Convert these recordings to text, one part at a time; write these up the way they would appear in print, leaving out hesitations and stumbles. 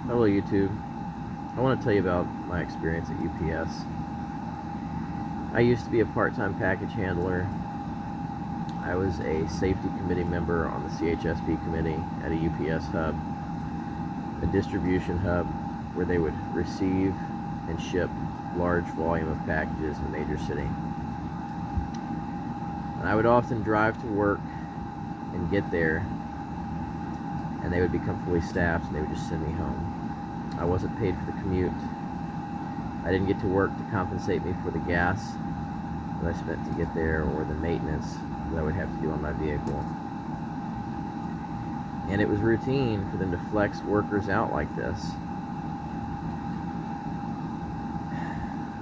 Hello YouTube. I want to tell you about my experience at UPS. I used to be a part-time package handler. I was a safety committee member on the CHSP committee at a UPS hub, a distribution hub where they would receive and ship large volume of packages in a major city. And I would often drive to work and get there, and they would become fully staffed and they would just send me home. I wasn't paid for the commute. I didn't get to work to compensate me for the gas that I spent to get there or the maintenance that I would have to do on my vehicle. And it was routine for them to flex workers out like this.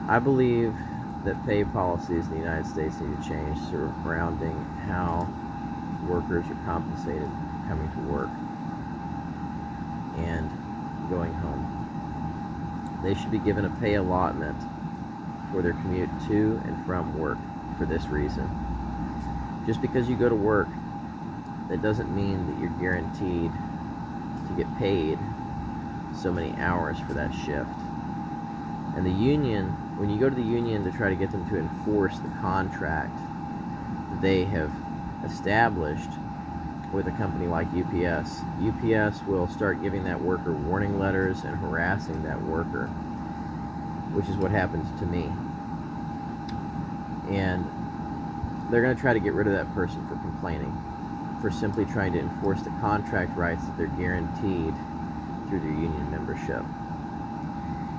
I believe that pay policies in the United States need to change surrounding how workers are compensated for coming to work and going home. They should be given a pay allotment for their commute to and from work for this reason. Just because you go to work, that doesn't mean that you're guaranteed to get paid so many hours for that shift. And the union, when you go to the union to try to get them to enforce the contract that they have established with a company like UPS, UPS will start giving that worker warning letters and harassing that worker, which is what happened to me. And they're going to try to get rid of that person for complaining, for simply trying to enforce the contract rights that they're guaranteed through their union membership.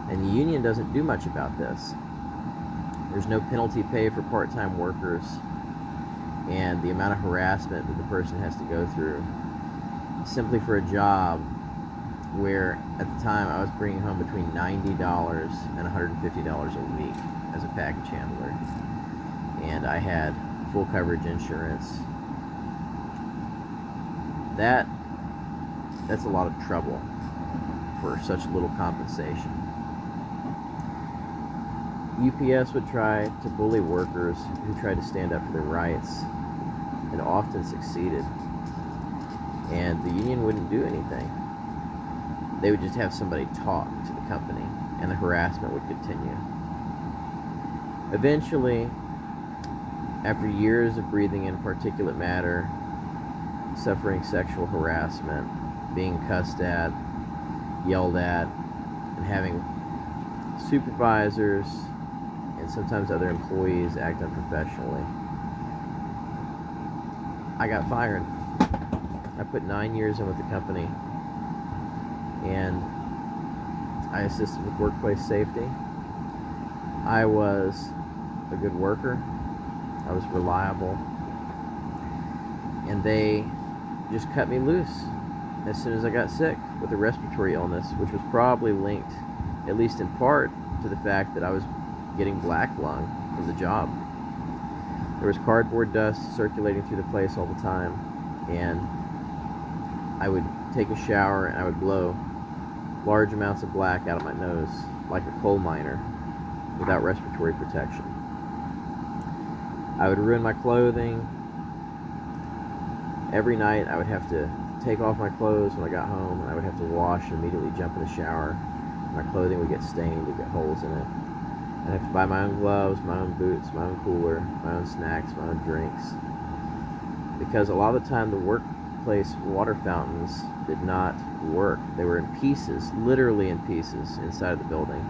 And the union doesn't do much about this. There's no penalty pay for part-time workers, and the amount of harassment that the person has to go through simply for a job where at the time I was bringing home between $90 and $150 a week as a package handler, and I had full coverage insurance. That's a lot of trouble for such little compensation. UPS would try to bully workers who tried to stand up for their rights, and often succeeded. And the union wouldn't do anything. They would just have somebody talk to the company, and the harassment would continue. Eventually, after years of breathing in particulate matter, suffering sexual harassment, being cussed at, yelled at, and having supervisors and sometimes other employees act unprofessionally, I got fired. I put 9 years in with the company, and I assisted with workplace safety. I was a good worker. I was reliable, and they just cut me loose as soon as I got sick with a respiratory illness, which was probably linked, at least in part, to the fact that I was getting black lung from the job. There was cardboard dust circulating through the place all the time, and I would take a shower and I would blow large amounts of black out of my nose like a coal miner without respiratory protection. I would ruin my clothing. Every night I would have to take off my clothes when I got home, and I would have to wash and immediately jump in the shower. My clothing would get stained, would get holes in it. I'd have to buy my own gloves, my own boots, my own cooler, my own snacks, my own drinks. Because a lot of the time the workplace water fountains did not work. They were in pieces, literally in pieces, inside of the building.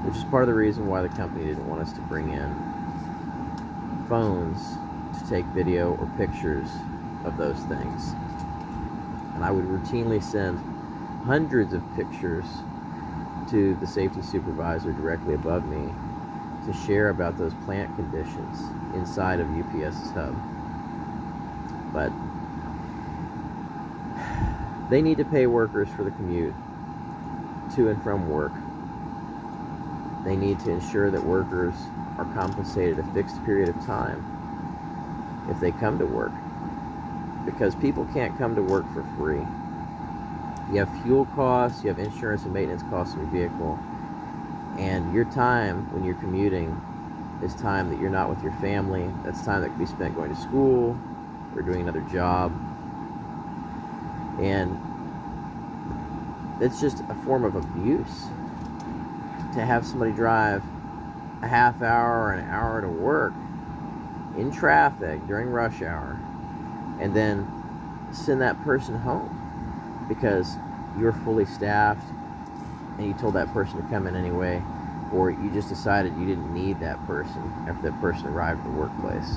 Which is part of the reason why the company didn't want us to bring in phones to take video or pictures of those things. And I would routinely send hundreds of pictures to the safety supervisor directly above me to share about those plant conditions inside of UPS's hub. But they need to pay workers for the commute to and from work. They need to ensure that workers are compensated a fixed period of time if they come to work, because people can't come to work for free. You have fuel costs, you have insurance and maintenance costs in your vehicle, and your time when you're commuting is time that you're not with your family. That's time that could be spent going to school or doing another job. And it's just a form of abuse to have somebody drive a half hour or an hour to work in traffic during rush hour and then send that person home because you're fully staffed and you told that person to come in anyway, or you just decided you didn't need that person after that person arrived at the workplace.